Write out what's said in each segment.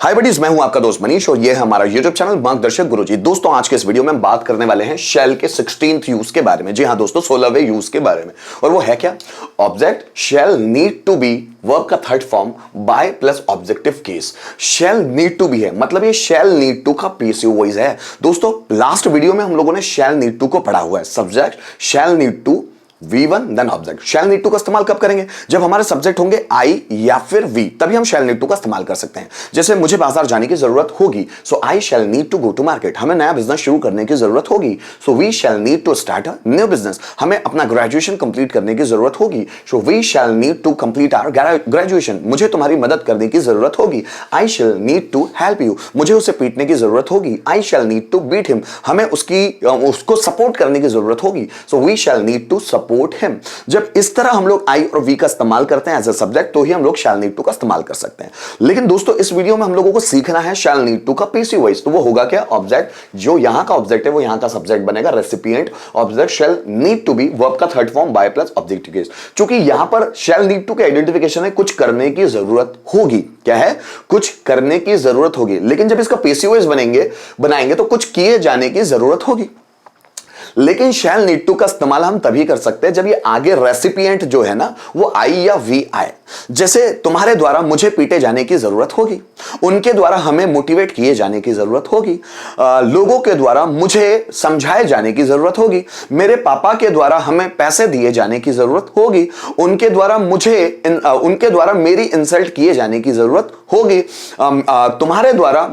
हाय buddies, मैं हूं आपका दोस्त मनीष और ये है हमारा यूट्यूब चैनल मार्गदर्शक गुरुजी। दोस्तों, आज के इस वीडियो में हम बात करने वाले हैं शेल के 16th यूज के बारे में। जी हां दोस्तों, 16वें यूज के बारे में। और वो है क्या? Object shall need to be verb का third form by plus objective case. Shall need to be है, मतलब ये शेल नीड टू का पैसिव वॉइस है। दोस्तों, लास्ट वीडियो में हम लोगों ने शेल नीड टू को पढ़ा हुआ है। Subject shall need to, V1 then object. Shall need to का इस्तेमाल कब करेंगे? जब हमारे सब्जेक्ट होंगे आई या फिर वी, तभी हम शैल नीड टू का इस्तेमाल कर सकते हैं। जैसे मुझे बाजार जाने की जरूरत होगी, so I shall need to go to market. हमें नया बिजनेस शुरू करने की जरूरत होगी, so we shall need to start a new business. हमें अपना ग्रेजुएशन कंप्लीट करने की जरूरत होगी, so we shall need to complete our graduation. मुझे तुम्हारी मदद करने की जरूरत होगी, I shall need to help you. मुझे उसे पीटने की जरूरत होगी, I shall need to beat him. हमें उसको सपोर्ट करने की जरूरत होगी, so we shall need to support him. जब इस तरह हम लोग आई और वी का इस्तेमाल करते हैं एज अ सब्जेक्ट, तो ही हम लोग शैल नीड टू का इस्तेमाल कर सकते हैं। लेकिन दोस्तों, इस वीडियो में हम लोगों को सीखना है शैल नीड टू का पैसिव वॉइस। तो वो होगा क्या? ऑब्जेक्ट, जो यहां का ऑब्जेक्ट है वो यहां का सब्जेक्ट बनेगा, recipient. Object shall need to be verb का third form by plus objective case. क्योंकि यहां पर शेल नीड टू के आइडेंटिफिकेशन है, कुछ करने की जरूरत होगी। क्या है? कुछ करने की जरूरत होगी। लेकिन जब इसका पैसिव वॉइस बनाएंगे तो कुछ किए जाने की जरूरत होगी। लेकिन शैल नीड टू का इस्तेमाल हम तभी कर सकते हैं जब ये आगे रेसिपिएंट जो है ना वो आई या वी आए। जैसे तुम्हारे द्वारा मुझे पीटे जाने की जरूरत होगी, उनके द्वारा हमें मोटिवेट किए जाने की जरूरत होगी, लोगों के द्वारा मुझे समझाए जाने की जरूरत होगी, मेरे पापा के द्वारा हमें पैसे दिए जाने की जरूरत होगी, उनके द्वारा मेरी इंसल्ट किए जाने की जरूरत होगी, तुम्हारे द्वारा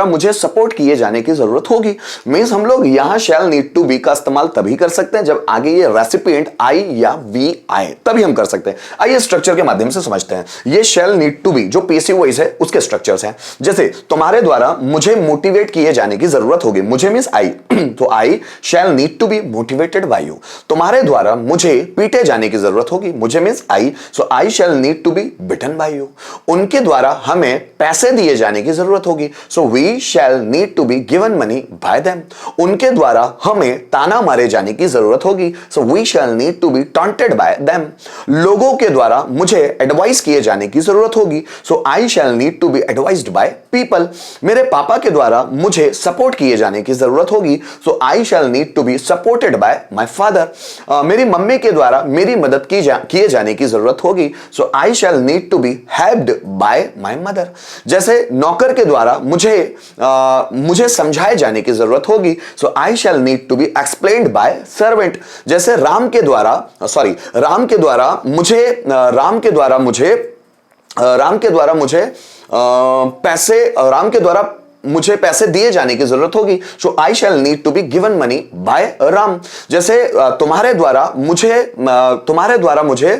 मुझे सपोर्ट किए जाने की जरूरत होगी। मींस हम लोग यहां शैल नीड टू बी का इस्तेमाल तभी कर सकते हैं जब आगे ये रेसिपिएंट आई या वी आए, तभी हम कर सकते हैं। आइए स्ट्रक्चर के माध्यम से समझते हैं। ये शैल नीड टू बी जो पैसिव वॉइस है उसके स्ट्रक्चर्स हैं। जैसे तुम्हारे द्वारा मुझे मोटिवेट किए जाने की जरूरत होगी, मुझे मींस आई, तो I shall need to be motivated by you. तुम्हारे द्वारा मुझे पीटे जाने की जरूरत होगी, मुझे means I, so I shall need to be beaten by you. उनके द्वारा हमें पैसे दिए जाने की जरूरत होगी, so we shall need to be given money by them. उनके द्वारा हमें ताना मारे जाने की जरूरत होगी, so we shall need to be taunted by them. लोगों के द्वारा मुझे एडवाइस किए जाने की जरूरत होगी, so I shall need to be advised by people. मेरे पापा के द्वारा मुझे सपोर्ट किए जाने की जरूरत होगी, so I shall need to be supported by my father. मेरी मम्मी के द्वारा मेरी मदद किए जाने की जरूरत होगी, so I shall need to be helped by my mother. जैसे नौकर के द्वारा मुझे समझाए जाने की जरूरत होगी, so I shall need to be explained by servant. जैसे राम के द्वारा मुझे पैसे दिए जाने की जरूरत होगी, so I shall need to be given money by Ram. जैसे तुम्हारे द्वारा मुझे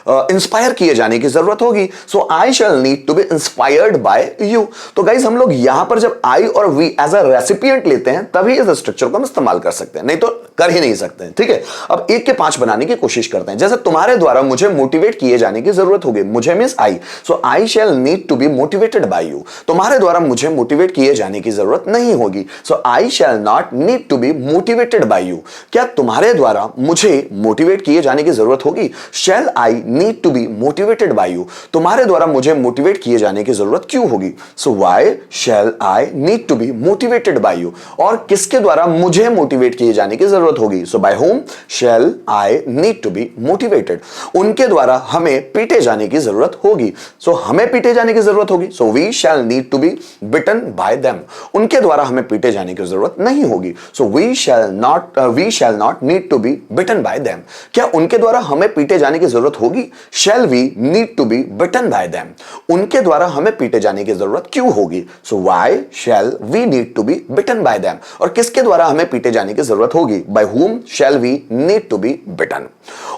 इंस्पायर किए जाने की जरूरत होगी, so I shall need to be inspired by you. तो गाइस, हम लोग यहां पर जब आई और वी एज अ रेसिपिएंट लेते हैं तभी इस स्ट्रक्चर को हम इस्तेमाल कर सकते हैं, नहीं तो कर ही नहीं सकते हैं। ठीक है, अब 1 के 5 बनाने की कोशिश करते हैं। जैसे तुम्हारे द्वारा मुझे मोटिवेट किए जाने की जरूरत होगी, मुझे means I, so I shall need to be motivated by you. तुम्हारे द्वारा मुझे मोटिवेट किए जाने की जरूरत नहीं होगी, so I shall not need to be motivated by you. क्या तुम्हारे द्वारा मुझे मोटिवेट किए जाने की जरूरत होगी? Shall I need to be motivated by you. तुम्हारे द्वारा मुझे मोटिवेट किए जाने की जरूरत क्यों होगी? So why shall I need to be motivated by you. और किसके द्वारा मुझे मोटिवेट किए जाने की जरूरत होगी? So by whom shall I need to be motivated. उनके द्वारा हमें पीटे जाने की जरूरत होगी, सो हमें पीटे जाने की जरूरत होगी, so we shall need to be beaten by them. उनके द्वारा हमें पीटे जाने की जरूरत नहीं होगी, so we shall not need to be beaten by them. क्या उनके द्वारा हमें पीटे जाने की जरूरत होगी? Shall we need to be beaten by them. उनके द्वारा हमें पीटे जाने की जरूरत क्यों होगी? So why shall we need to be beaten by them. और किसके द्वारा हमें पीटे जाने की जरूरत होगी? By whom shall we need to be beaten.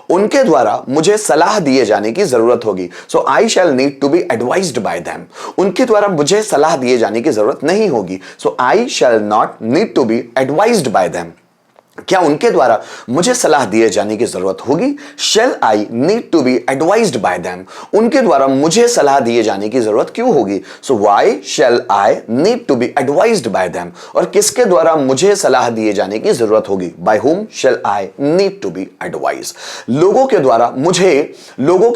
उनके द्वारा मुझे सलाह दिए जाने की जरूरत होगी, so I shall need to be advised by them. उनके द्वारा मुझे सलाह दिए जाने की जरूरत नहीं होगी, so I shall not need to be advised by them. क्या उनके द्वारा मुझे सलाह दिए जाने की जरूरत होगी? Shall I need to be advised by them? उनके द्वारा मुझे सलाह दिए जाने की जरूरत क्यों होगी? So why shall I need to be advised by them? और किसके द्वारा मुझे सलाह दिए जाने की जरूरत होगी? By whom shall I need to be advise? लोगों के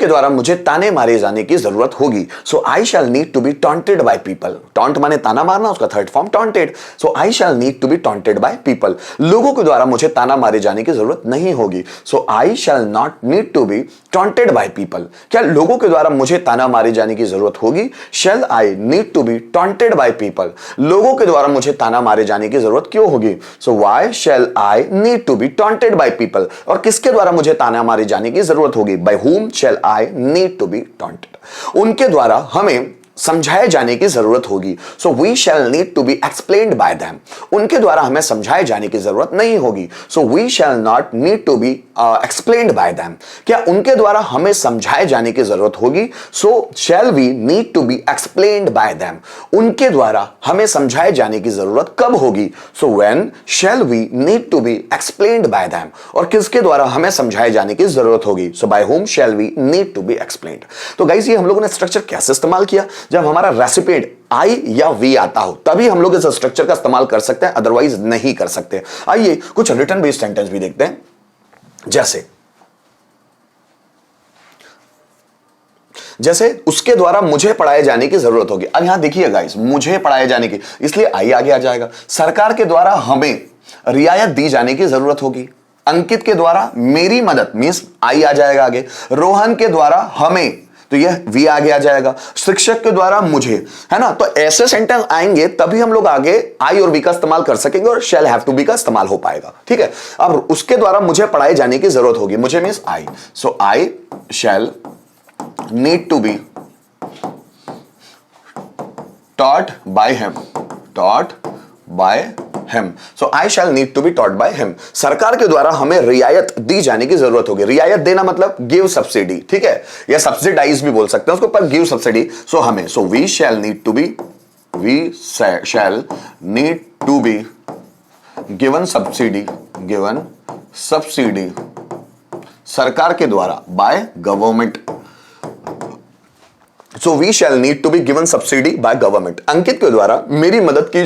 द्वारा मुझे ताने मारे जाने की जरूरत होगी। So I shall need to be taunted by people. Taunt माने ताना मारना, उसका third form taunted. So I shall need to be taunted by people. लोगों के द्वारा मुझे ताना मारे जाने की जरूरत नहीं होगी। So I shall not need to be taunted by people. क्या लोगों के द्वारा मुझे ताना मारे जाने की जरूरत होगी? Shall I need to be taunted by people? लोगों के द्वारा मुझे ताना मारे जाने की जरूरत क्यों होगी? So why shall I need to be taunted by people? और किसके द्वारा मुझे ताना मारे जाने की जरूरत होगी? By whom shall I need to be taunted? उनके द्वारा हमें समझाए जाने की जरूरत होगी। So we shall need to be explained by them. उनके द्वारा हमें समझाए जाने की जरूरत नहीं होगी। So we shall not need to be explained by them. क्या उनके द्वारा हमें समझाए जाने की जरूरत होगी? So shall we need to be explained by them. उनके द्वारा हमें समझाए जाने की जरूरत कब होगी? So when shall we need to be explained by them? और किसके द्वारा हमें समझाए जाने की जरूरत होगी? So by whom shall we need to be explained? तो गाइस, ये हम लोगों ने स्ट्रक्चर कैसे इस्तेमाल किया? जब हमारा रेसिपिएंट आई या वी आता हो तभी हम लोग इस स्ट्रक्चर का इस्तेमाल कर सकते हैं, अदरवाइज नहीं कर सकते। आइए कुछ रिटन बेस्ड सेंटेंस भी देखते हैं। जैसे उसके द्वारा मुझे पढ़ाए जाने की जरूरत होगी। अब यहां देखिए गाइस, मुझे पढ़ाए जाने की, इसलिए आई आगे आ जाएगा। सरकार के द्वारा हमें रियायत दी जाने की जरूरत होगी। अंकित के द्वारा मेरी मदद, मींस आई आ जाएगा आगे। रोहन के द्वारा हमें, तो यह वी आगे आ जाएगा। शिक्षक के द्वारा मुझे, है ना। तो ऐसे सेंटेंस आएंगे तभी हम लोग आगे आई और वी का इस्तेमाल कर सकेंगे और शैल हैव टू बी का इस्तेमाल हो पाएगा। ठीक है। अब उसके द्वारा मुझे पढ़ाए जाने की जरूरत होगी। मुझे means I. So I shall need to be taught by him. Taught by him. So I shall need to be taught by him. सरकार के द्वारा हमें रियायत दी जाने की जरूरत होगी। रियायत देना मतलब गिव सब्सिडी, ठीक है, या सब्सिडाइज भी बोल सकते हैं उसको, पर गिव सब्सिडी। सो हमें, so we shall need to be, we shall need to be given subsidy, given subsidy सरकार के द्वारा, by government. So we shall need to be given subsidy by government. Ankit के द्वारा मेरी मदद की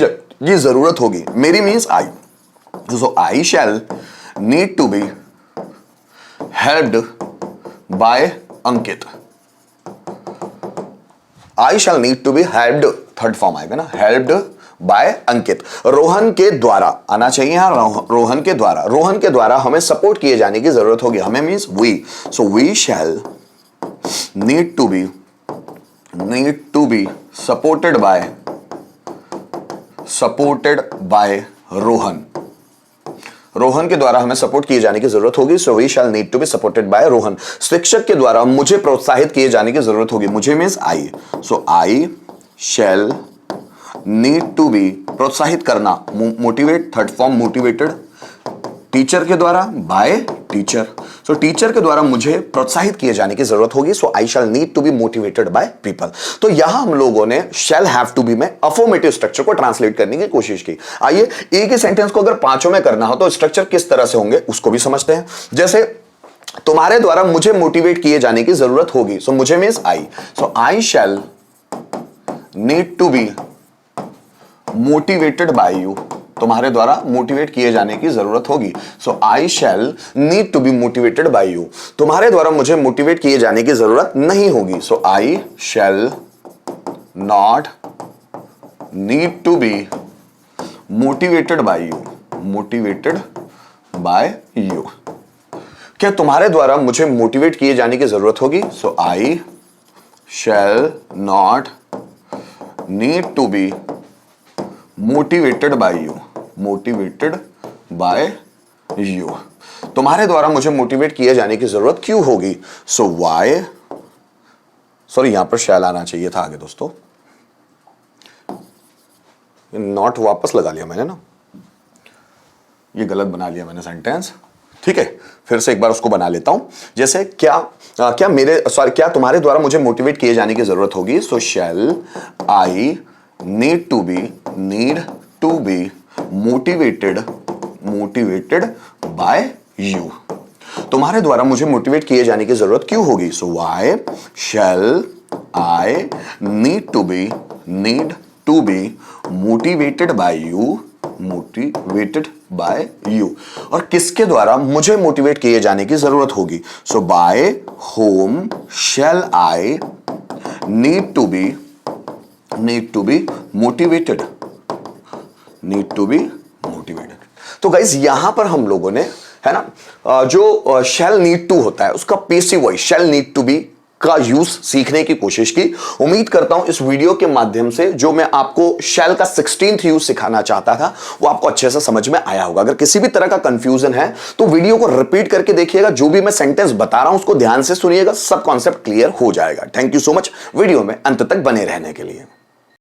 जरूरत होगी। मेरी means I. So I shall need to be helped by Ankit. I shall need to be helped, third form आएगा ना, हेल्प्ड बाय अंकित। रोहन के द्वारा आना चाहिए यहां, रोहन के द्वारा हमें सपोर्ट किए जाने की जरूरत होगी। हमें means we. So we shall need to be supported by Rohan. Rohan के द्वारा हमें सपोर्ट किए जाने की जरूरत होगी। So we shall need to be supported by Rohan. शिक्षक के द्वारा मुझे प्रोत्साहित किए जाने की जरूरत होगी। मुझे means I. So I shall need to be, प्रोत्साहित करना, motivate, third form motivated. Teacher के द्वारा, बाय टीचर। सो टीचर के द्वारा मुझे प्रोत्साहित किए जाने की जरूरत होगी। So I shall need to be motivated by people. तो यहां हम लोगों ने शैल हैव टू बी में अफर्मेटिव स्ट्रक्चर को ट्रांसलेट करने की कोशिश की। आइए एक ही सेंटेंस को अगर पांचों में करना हो तो स्ट्रक्चर किस तरह से होंगे उसको भी समझते हैं। जैसे तुम्हारे द्वारा मुझे मोटिवेट किए जाने की जरूरत होगी। सो मुझे means I. So I shall need to be motivated by you. तुम्हारे द्वारा मोटिवेट किए जाने की जरूरत होगी। So I shall need to be motivated by you. तुम्हारे द्वारा मुझे मोटिवेट किए जाने की जरूरत नहीं होगी। So I shall not need to be motivated by you, motivated by you. क्या तुम्हारे द्वारा मुझे मोटिवेट किए जाने की जरूरत होगी? So I shall not need to be motivated by you, motivated by you. तुम्हारे द्वारा मुझे मोटिवेट किए जाने की जरूरत क्यों होगी? सो वाई, सॉरी यहां पर शैल आना चाहिए था आगे दोस्तों, नॉट वापस लगा लिया मैंने ना, ये गलत बना लिया मैंने सेंटेंस। ठीक है, फिर से एक बार उसको बना लेता हूं। जैसे क्या तुम्हारे द्वारा मुझे मोटिवेट किए जाने की जरूरत होगी? So shall I need to be motivated motivated by you. तुम्हारे द्वारा मुझे मोटिवेट किए जाने की जरूरत क्यों होगी? So why shall I need to be motivated by you, motivated by you. और किसके द्वारा मुझे मोटिवेट किए जाने की जरूरत होगी? So by whom shall I need to be motivated, तो गाइज यहां पर हम लोगों ने, है ना, जो शैल नीड टू होता है उसका passive voice shall need to be का यूज सीखने की कोशिश की। उम्मीद करता हूं इस वीडियो के माध्यम से जो मैं आपको शैल का 16th यूज सिखाना चाहता था वो आपको अच्छे से समझ में आया होगा। अगर किसी भी तरह का कंफ्यूजन है तो वीडियो को रिपीट करके देखिएगा, जो भी मैं सेंटेंस बता रहा हूं उसको ध्यान से सुनिएगा, सब कॉन्सेप्ट क्लियर हो जाएगा। Thank you so much video में अंत तक बने रहने के लिए।